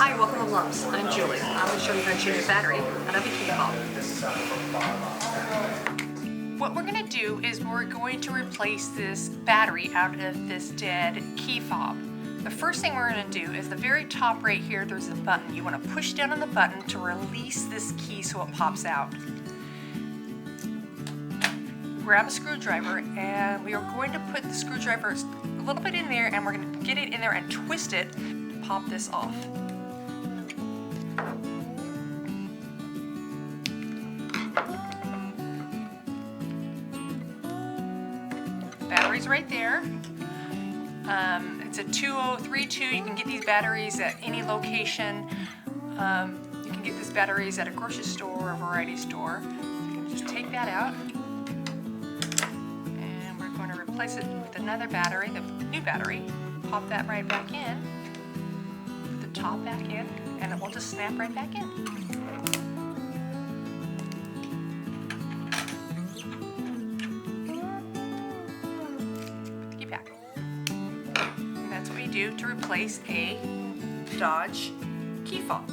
Hi, welcome to Lumps. I'm Julie. I'm going to show you how to change a battery out of a key fob. What we're going to do is we're going to replace this battery out of this dead key fob. The first thing we're going to do is the very top right here, there's a button. You want to push down on the button to release this key so it pops out. Grab a screwdriver and we are going to put the screwdriver a little bit in there and we're going to get it in there and twist it to pop this off. Battery's right there. It's a 2032. You can get these batteries at any location. You can get these batteries at a grocery store or a variety store. You can just take that out. And we're going to replace it with another battery, the new battery. Pop that right back in. Put the top back in, and it will just snap right back in. And that's what we do to replace a Dodge Key Fob.